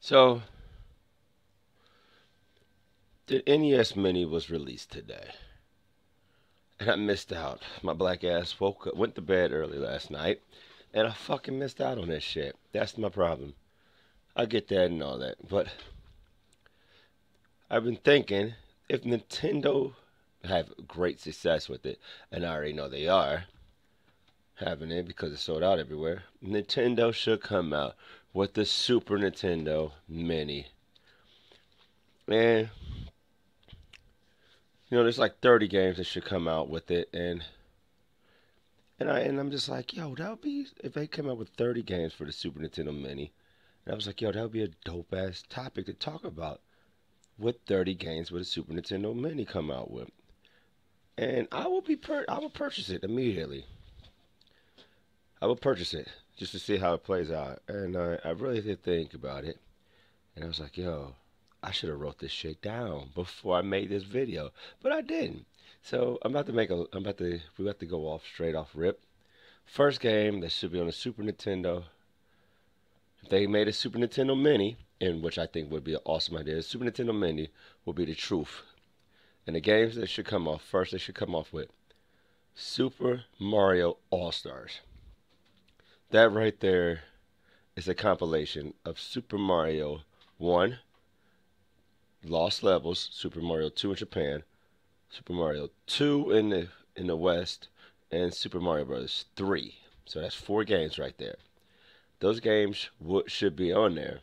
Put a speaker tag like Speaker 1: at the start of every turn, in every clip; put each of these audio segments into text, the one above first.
Speaker 1: So, the NES Mini was released today, and I missed out. My black ass woke up, went to bed early last night, and I fucking missed out on this shit. That's my problem. I get that and all that, but I've been thinking if Nintendo have great success with it, and I already know they are having it because it's sold out everywhere. Nintendo should come out with the Super Nintendo Mini, and there's like 30 games that should come out with it, and I'm just like, yo, that would be if they came out with 30 games for the Super Nintendo Mini. And I was like, yo, that would be a dope ass topic to talk about. What 30 games would a Super Nintendo Mini come out with? And I will purchase it immediately. I will purchase it just to see how it plays out. And I really did think about it, and I was like, yo, I should have wrote this shit down before I made this video, but I didn't. So we about to go off straight off rip. First game that should be on the Super Nintendo. If they made a Super Nintendo Mini, in which I think would be an awesome idea, Super Nintendo Mini will be the truth. And the games that should come off first, they should come off with Super Mario All Stars. That right there is a compilation of Super Mario 1, Lost Levels, Super Mario 2 in Japan, Super Mario 2 in the West, and Super Mario Bros. 3. So that's 4 games right there. Those games should be on there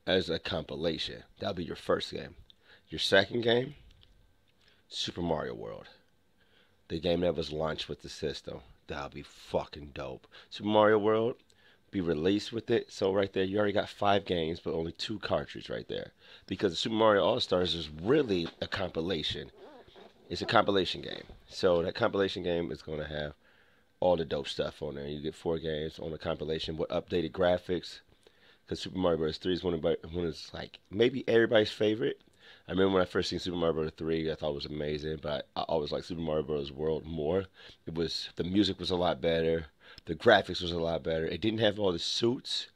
Speaker 1: as a compilation. That'll be your first game. Your second game, Super Mario World. The game that was launched with the system. That'll be fucking dope. Super Mario World be released with it. So right there, you already got 5 games, but only 2 cartridges right there. Because Super Mario All Stars is really a compilation. It's a compilation game. So that compilation game is going to have all the dope stuff on there. You get 4 games on the compilation with updated graphics. Because Super Mario Bros. 3 is one of like maybe everybody's favorite. I remember when I first seen Super Mario Bros. 3, I thought it was amazing, but I always liked Super Mario Bros. World more. The music was a lot better, the graphics was a lot better. It didn't have all the suits,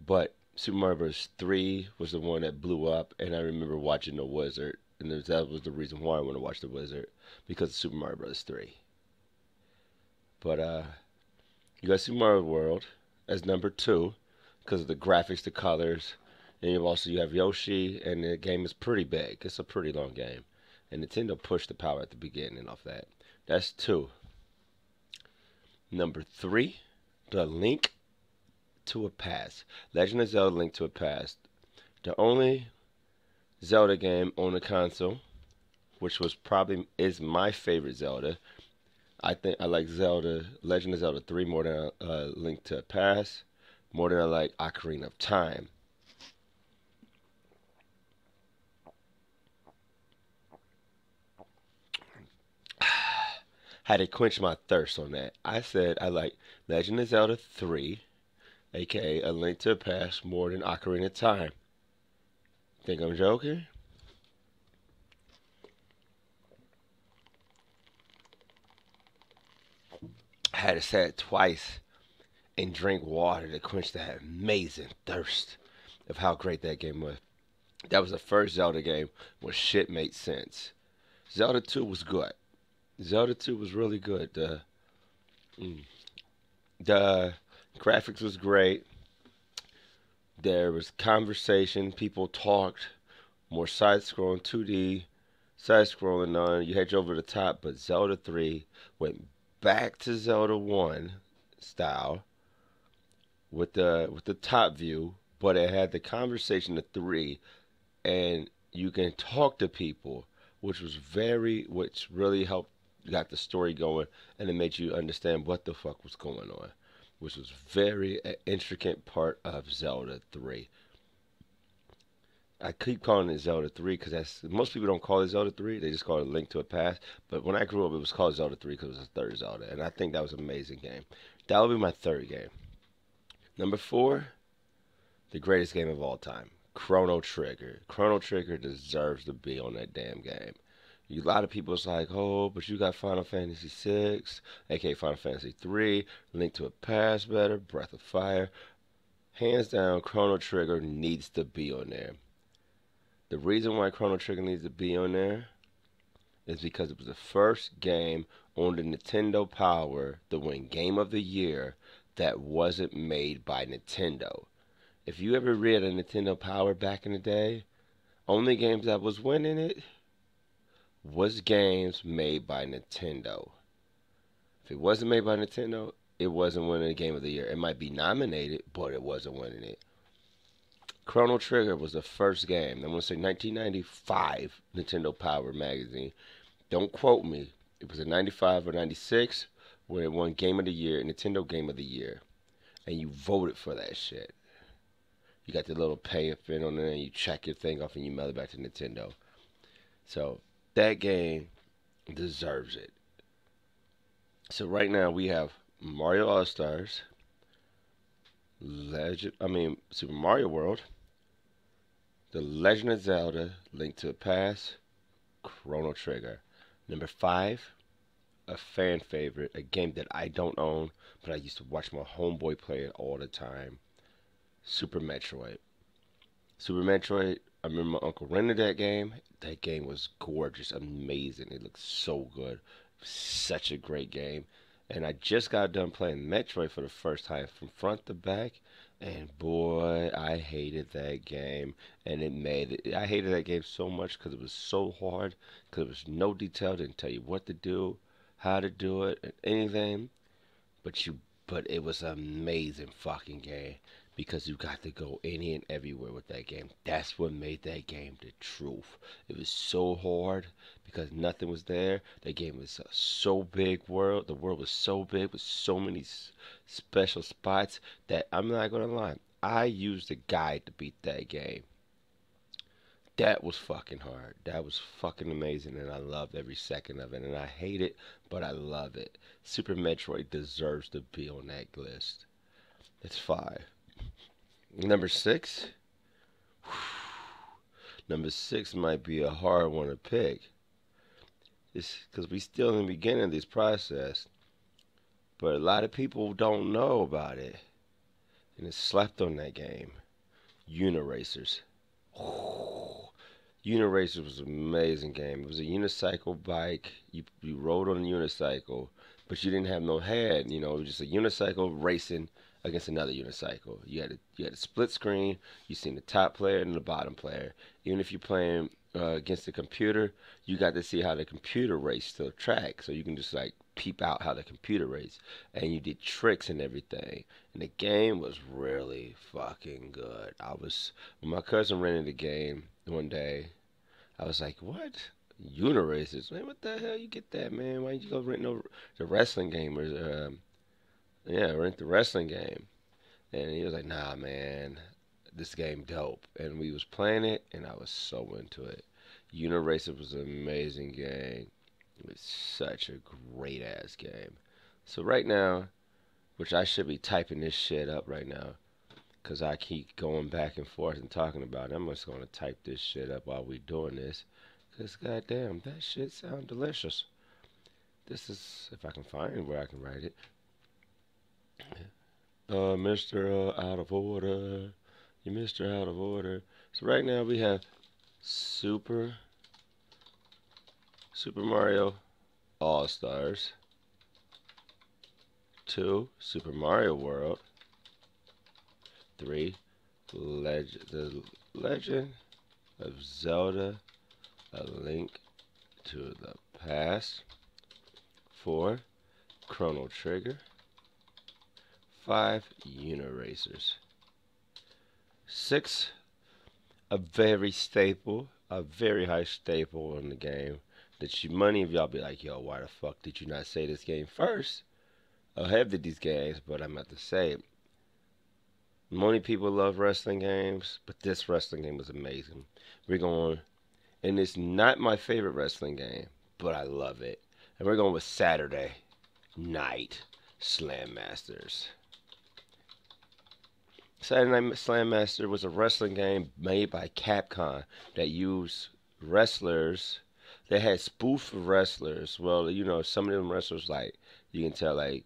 Speaker 1: but Super Mario Bros. 3 was the one that blew up, and I remember watching The Wizard, and that was the reason why I want to watch The Wizard because of Super Mario Bros. 3. But you got Super Mario World as number 2 because of the graphics, the colors. And you have Yoshi, and the game is pretty big. It's a pretty long game, and Nintendo pushed the power at the beginning of that. That's 2. Number 3, The Link to a Past. Legend of Zelda: Link to a Past. The only Zelda game on the console, which is my favorite Zelda. I think I like Legend of Zelda 3 more than Link to a Past, more than I like Ocarina of Time. Had to quench my thirst on that. I said I like Legend of Zelda 3, aka A Link to the Past, more than Ocarina of Time. Think I'm joking? I had to say it twice and drink water to quench that amazing thirst of how great that game was. That was the first Zelda game where shit made sense. Zelda 2 was good. Zelda 2 was really good. Mm, the graphics was great. There was conversation. People talked. More side scrolling, 2D side scrolling on. You had you over the top, but Zelda 3 went back to Zelda 1 style with the top view, but it had the conversation of 3, and you can talk to people, which really helped got the story going, and it made you understand what the fuck was going on, which was very intricate part of Zelda 3. I keep calling it Zelda 3 because that's most people don't call it Zelda 3. They just call it Link to a Past. But when I grew up, it was called Zelda 3 because it was the third Zelda, and I think that was an amazing game. That would be my third game. Number 4, the greatest game of all time, Chrono Trigger. Chrono Trigger deserves to be on that damn game. A lot of people is like, oh, but you got Final Fantasy 6, aka Final Fantasy 3, Link to a Past better, Breath of Fire. hands down, Chrono Trigger needs to be on there. The reason why Chrono Trigger needs to be on there is because it was the first game on the Nintendo Power to win Game of the Year that wasn't made by Nintendo. If you ever read a Nintendo Power back in the day, only games that was winning it was games made by Nintendo. If it wasn't made by Nintendo, it wasn't winning the Game of the Year. It might be nominated, but it wasn't winning it. Chrono Trigger was the first game. I'm going to say 1995 Nintendo Power magazine. Don't quote me. It was a 95 or 96 where it won Game of the Year, Nintendo Game of the Year. And you voted for that shit. You got the little pay fin on there and you check your thing off and you mail it back to Nintendo. So that game deserves it. So right now we have Mario All-Stars, Super Mario World, The Legend of Zelda, Link to the Past, Chrono Trigger. Number 5, a fan favorite, a game that I don't own, but I used to watch my homeboy play it all the time, Super Metroid. Super Metroid, I remember my uncle rented that game. That game was gorgeous, amazing. It looked so good. Such a great game. And I just got done playing Metroid for the first time from front to back. And boy, I hated that game. And I hated that game so much because it was so hard. Because there was no detail, didn't tell you what to do, how to do it, and anything. But it was an amazing fucking game. Because you got to go any and everywhere with that game. That's what made that game the truth. It was so hard because nothing was there. That game was so big world. The world was so big with so many special spots that I'm not going to lie. I used a guide to beat that game. That was fucking hard. That was fucking amazing and I loved every second of it. And I hate it, but I love it. Super Metroid deserves to be on that list. It's 5. Number 6? Number 6 might be a hard one to pick. It's because we still in the beginning of this process. But a lot of people don't know about it. And it's slept on that game. YOONA Racers. YOONA Racers was an amazing game. It was a unicycle bike. You rode on a unicycle, but you didn't have no head. You know, it was just a unicycle racing against another unicycle. You had a split screen. You seen the top player and the bottom player. Even if you're playing against the computer, you got to see how the computer raced to the track. So you can just like peep out how the computer raced. And you did tricks and everything. And the game was really fucking good. When my cousin rented the game one day, I was like, what? YOONA Racers? Man, what the hell you get that, man? Why didn't you go rent the wrestling game or rent the wrestling game? And he was like, nah, man, this game dope. And we was playing it, and I was so into it. YOONA Racers was an amazing game. It was such a great-ass game. So right now, which I should be typing this shit up right now, because I keep going back and forth and talking about it. I'm just going to type this shit up while we doing this. Because, goddamn, that shit sounds delicious. This is, if I can find where I can write it. Mr. Out of Order. You Mr. Out of Order. So right now we have Super Mario All-Stars. 2, Super Mario World. 3, The Legend of Zelda, A Link to the Past. 4, Chrono Trigger. 5, YOONA Racers. 6, a very high staple in the game. That many of y'all be like, yo, why the fuck did you not say this game first? Ahead of these games, but I'm about to say it. Many people love wrestling games, but this wrestling game was amazing. And it's not my favorite wrestling game, but I love it. And we're going with Saturday Night Slam Masters. Saturday Night Slam Master was a wrestling game made by Capcom that used wrestlers. They had spoof wrestlers. Well, you know, some of them wrestlers, like, you can tell, like,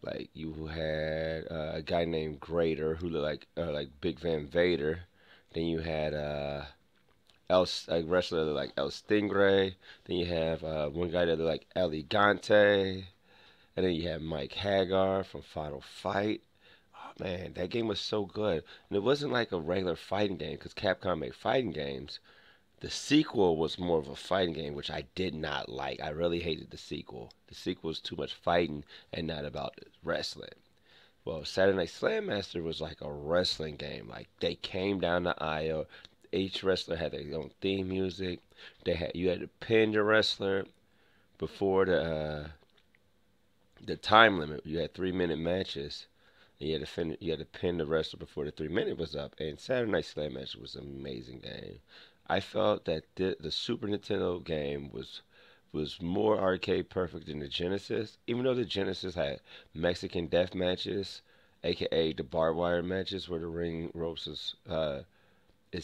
Speaker 1: Like you had a guy named Grader who looked like Big Van Vader. Then you had a wrestler that looked like El Stingray. Then you have one guy that looked like El Gigante. And then you had Mike Hagar from Final Fight. Oh man, that game was so good. And it wasn't like a regular fighting game because Capcom made fighting games. The sequel was more of a fighting game, which I did not like. I really hated the sequel. The sequel was too much fighting and not about wrestling. Well, Saturday Night Slam Master was like a wrestling game. Like they came down the aisle. Each wrestler had their own theme music. You had to pin your wrestler before the time limit. You had 3 minute matches. And you had to pin the wrestler before the 3 minute was up. And Saturday Night Slam Master was an amazing game. I felt that the Super Nintendo game was more arcade perfect than the Genesis. Even though the Genesis had Mexican death matches, aka the barbed wire matches, where the ring ropes is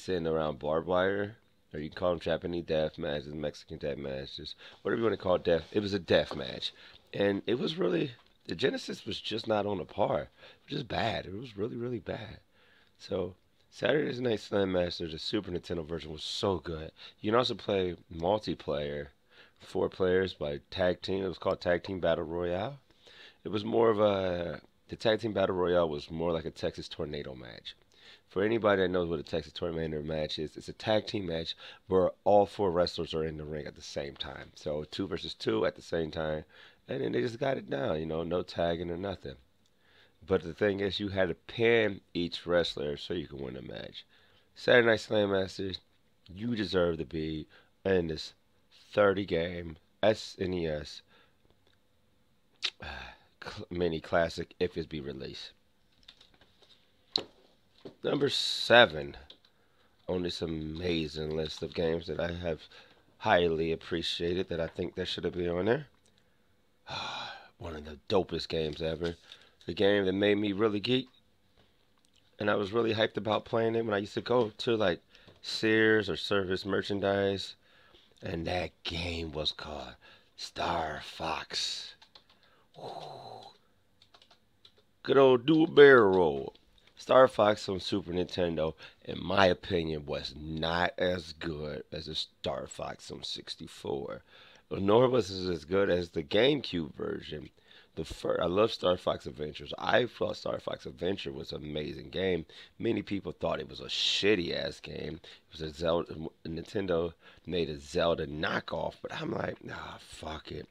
Speaker 1: in around barbed wire, or you can call them Japanese death matches, Mexican death matches, whatever you want to call it, death. It was a death match, and it was really the Genesis was just not on the par. It was just bad. It was really really bad. So Saturday Night Slam Master, the Super Nintendo version, was so good. You can also play multiplayer, 4 players by tag team. It was called Tag Team Battle Royale. It was more of a the Tag Team Battle Royale was more like a Texas Tornado match. For anybody that knows what a Texas Tornado match is, it's a tag team match where all 4 wrestlers are in the ring at the same time. So 2 versus 2 at the same time, and then they just got it down. No tagging or nothing. But the thing is, you had to pin each wrestler so you could win the match. Saturday Night Slam Masters, you deserve to be in this 30 game SNES mini classic if it be released. Number 7 on this amazing list of games that I have highly appreciated that I think that should have been on there. One of the dopest games ever. The game that made me really geek. And I was really hyped about playing it when I used to go to like Sears or Service Merchandise. And that game was called Star Fox. Ooh. Good old do a barrel roll. Star Fox on Super Nintendo, in my opinion, was not as good as the Star Fox on 64. Nor was it as good as the GameCube version. I love Star Fox Adventures. I thought Star Fox Adventure was an amazing game. Many people thought it was a shitty ass game. It was a Zelda. Nintendo made a Zelda knockoff, but I'm like, nah, fuck it.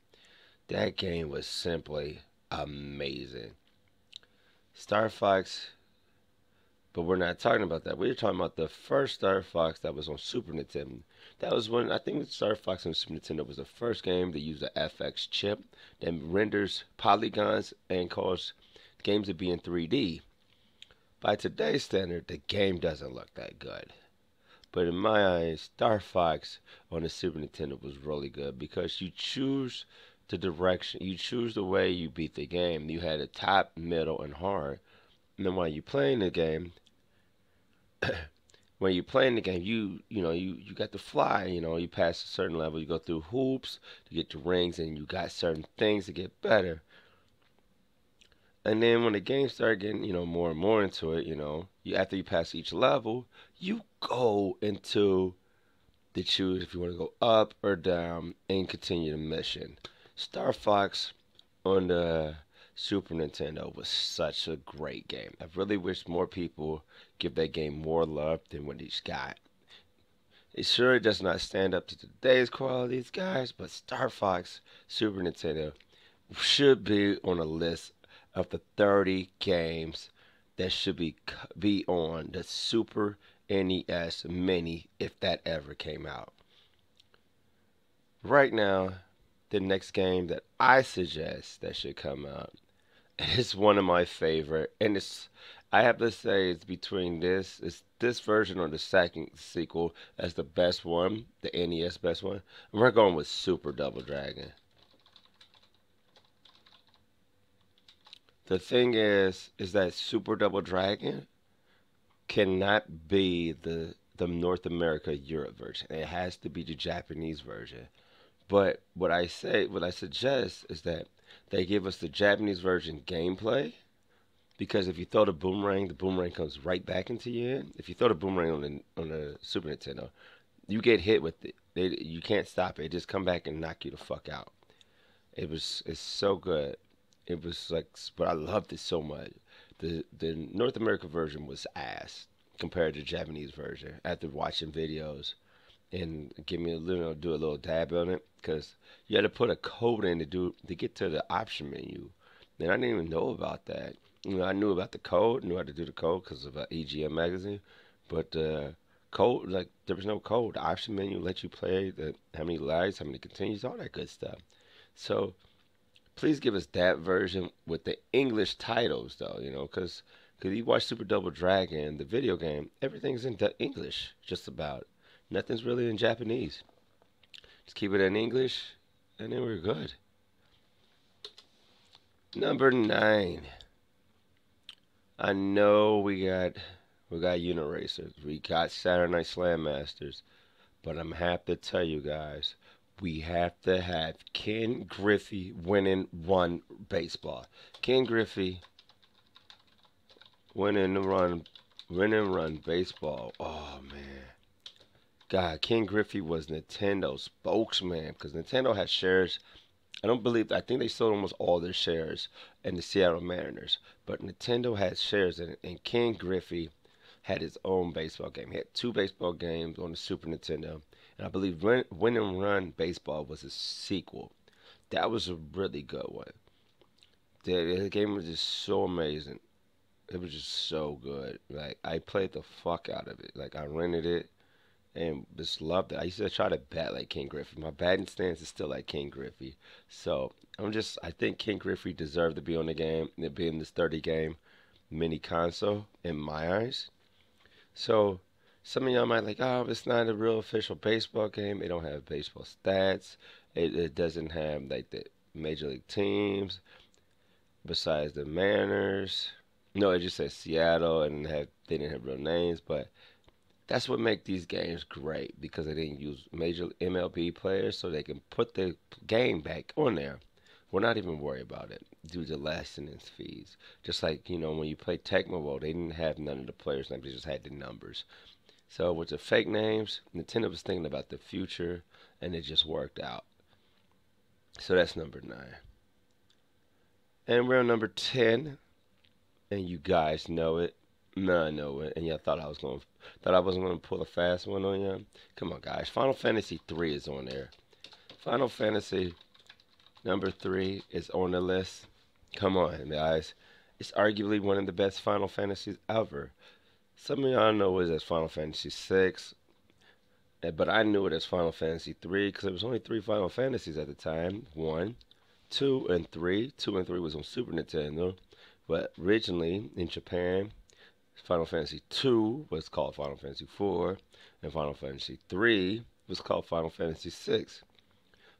Speaker 1: That game was simply amazing. Star Fox, but we're not talking about that. We're talking about the first Star Fox that was on Super Nintendo. That was when I think Star Fox on Super Nintendo was the first game to use the FX chip that renders polygons and cause games to be in 3D. By today's standard, the game doesn't look that good. But in my eyes, Star Fox on the Super Nintendo was really good because you choose the direction, you choose the way you beat the game. You had a top, middle, and hard. And then while you're playing the game, you got to fly. You pass a certain level, you go through hoops to get to rings, and you got certain things to get better. And then when the game started getting more and more into it, after you pass each level, you go into the choose if you want to go up or down and continue the mission. Star Fox on the Super Nintendo was such a great game. I really wish more people give that game more love than what it's got. It sure does not stand up to today's qualities, guys, but Star Fox Super Nintendo should be on a list of the 30 games that should be on the Super NES Mini if that ever came out. Right now, the next game that I suggest that should come out is one of my favorite, and I have to say it's between this version or the second sequel as the best one, the NES best one. And we're going with Super Double Dragon. The thing is that Super Double Dragon cannot be the North America Europe version. It has to be the Japanese version. But what I suggest is that They give us the Japanese version gameplay because if you throw the boomerang comes right back into you. If you throw the boomerang on the Super Nintendo, you get hit with it. You can't stop it. It just come back and knock you the fuck out. It's so good. It was like, but I loved it so much. The North American version was ass compared to the Japanese version. After watching videos and give me a little do a little dab on it, because you had to put a code in to get to the option menu, and I didn't even know about that. I knew about the code, knew how to do the code because of EGM magazine, but code, like, there was no code. The option menu let you play how many lives, how many continues, all that good stuff. So please give us that version with the English titles, though, because you watch Super Double Dragon, the video game, everything's in English, just about. Nothing's really in Japanese. Just keep it in English, and then we're good. Number 9. I know we got YOONA Racers. We got Saturday Night Slam Masters. But I'm happy to tell you guys, we have to have Ken Griffey winning run baseball. Ken Griffey winning run baseball. Oh man. God, Ken Griffey was Nintendo's spokesman because Nintendo had shares. I think they sold almost all their shares in the Seattle Mariners. But Nintendo had shares in it, and Ken Griffey had his own baseball game. He had 2 baseball games on the Super Nintendo. And I believe Win and Run Baseball was a sequel. That was a really good one. The game was just so amazing. It was just so good. Like, I played the fuck out of it. Like, I rented it and just loved it. I used to try to bat like King Griffey. My batting stance is still like King Griffey. So I think King Griffey deserved to be on the game and be in this 30 game mini console in my eyes. So some of y'all might like, oh, it's not a real official baseball game. It don't have baseball stats. It doesn't have like the major league teams besides the Mariners. No, it just says Seattle and they didn't have real names, but that's what makes these games great because they didn't use major MLB players, so they can put the game back on there. We're not even worried about it due to licensing fees. Just like, when you play Tecmo Bowl, they didn't have none of the players' names, they just had the numbers. So with the fake names, Nintendo was thinking about the future, and it just worked out. So that's number 9. And we're on number 10, and you guys know it. No, I know it, and y'all thought I wasn't gonna pull a fast one on you. Come on, guys. Final Fantasy 3 is on there. Final Fantasy number 3 is on the list. Come on, guys. It's arguably one of the best Final Fantasies ever. Some of y'all know it as Final Fantasy 6, but I knew it as Final Fantasy 3 because there was only 3 Final Fantasies at the time. 1, 2, and 3. 2 and 3 was on Super Nintendo, but originally in Japan, Final Fantasy 2 was called Final Fantasy 4, and Final Fantasy 3 was called Final Fantasy 6.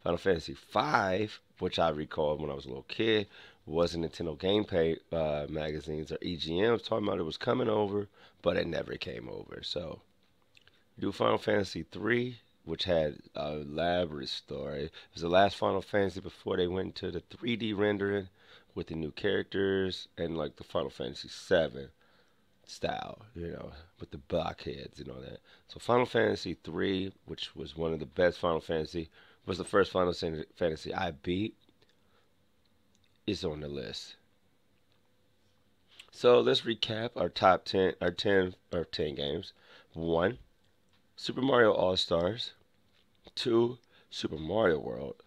Speaker 1: Final Fantasy 5, which I recall when I was a little kid, was in Nintendo Gameplay magazines or EGMs talking about it was coming over, but it never came over. So, do Final Fantasy 3, which had a elaborate story. It was the last Final Fantasy before they went to the 3D rendering with the new characters and like the Final Fantasy 7 style, with the blockheads and all that. So Final Fantasy 3, which was one of the best Final Fantasy, was the first Final Fantasy I beat, is on the list. So let's recap our top 10, our 10 games. 1, Super Mario All-Stars. 2, Super Mario World.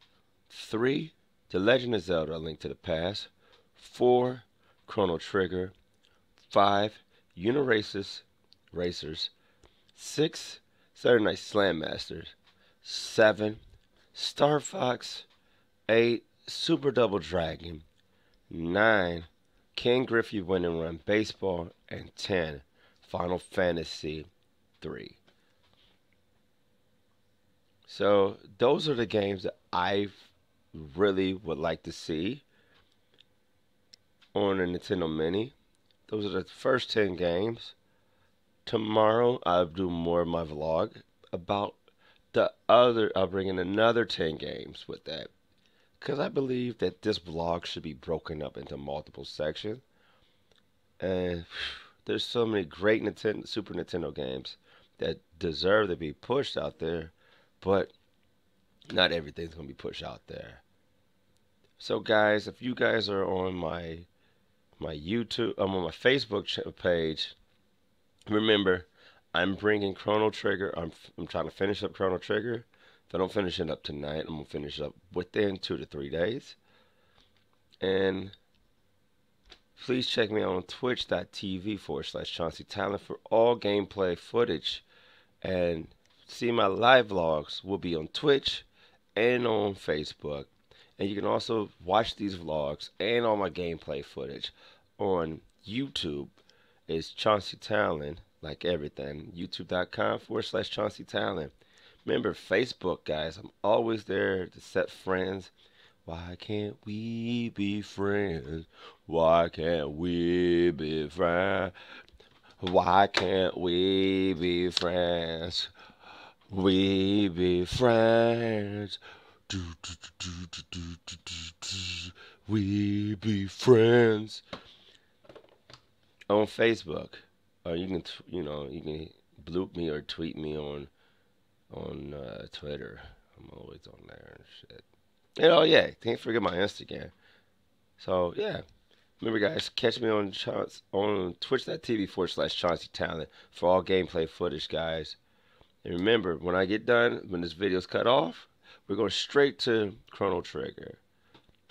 Speaker 1: 3, The Legend of Zelda: A Link to the Past. 4, Chrono Trigger. 5, YOONA Racers. 6, Saturday Night Slam Masters. 7, Star Fox. 8, Super Double Dragon. 9, Ken Griffey Win and Run Baseball. And 10, Final Fantasy 3. So those are the games that I really would like to see on a Nintendo Mini. Those are the first 10 games. Tomorrow I'll do more of my vlog about the other. I'll bring in another 10 games with that. because I believe that this vlog should be broken up into multiple sections. And there's so many great Nintendo, Super Nintendo games that deserve to be pushed out there, but not everything's gonna be pushed out there. So guys, if you guys are on my YouTube, I'm on my Facebook page. Remember, I'm bringing Chrono Trigger. I'm trying to finish up Chrono Trigger. If I don't finish it up tonight, I'm gonna finish it up within 2 to 3 days. And please check me out on twitch.tv/Chauncy Talon for all gameplay footage. And see my live vlogs will be on Twitch and on Facebook. And you can also watch these vlogs and all my gameplay footage on YouTube. It's Chauncy Talon, like everything. YouTube.com/Chauncy Talon. Remember, Facebook, guys, I'm always there to set friends. Why can't we be friends? Why can't we be friends? Why can't we be friends? We be friends. We be friends. On Facebook, or you can, you can bloop me or tweet me on Twitter. I'm always on there and shit. And oh yeah, can't forget my Instagram. So yeah, remember guys, catch me on twitch.tv/Chauncy Talon for all gameplay footage, guys. And remember, when I get done, when this video's cut off, we're going straight to Chrono Trigger.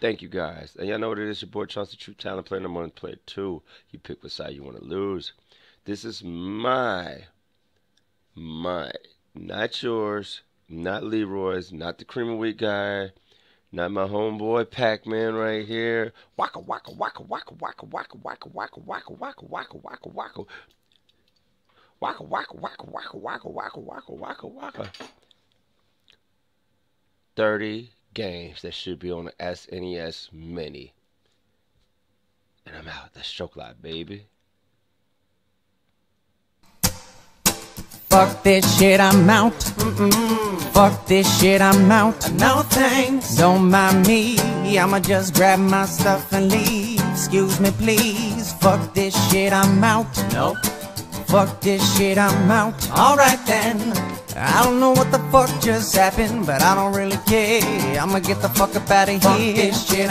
Speaker 1: Thank you guys. And y'all know what it is, your boy Chauncy, True Talent, player number 1, player 2. You pick what side you want to lose. This is my, not yours, not Leroy's, not the Cream of Wheat guy, not my homeboy Pac-Man right here. Waka waka waka waka waka waka waka waka waka waka waka waka waka. Waka waka waka waka waka waka waka waka waka. 30 games that should be on the SNES Many. And I'm out. That's Stroke Live, baby.
Speaker 2: Fuck this shit, I'm out. Fuck this shit, I'm out. No thanks. Don't mind me. I'ma just grab my stuff and leave. Excuse me, please. Fuck this shit, I'm out. Nope. Fuck this shit, I'm out. Alright then. I don't know what the fuck just happened, but I don't really care. I'ma get the fuck up out of here. Fuck this shit,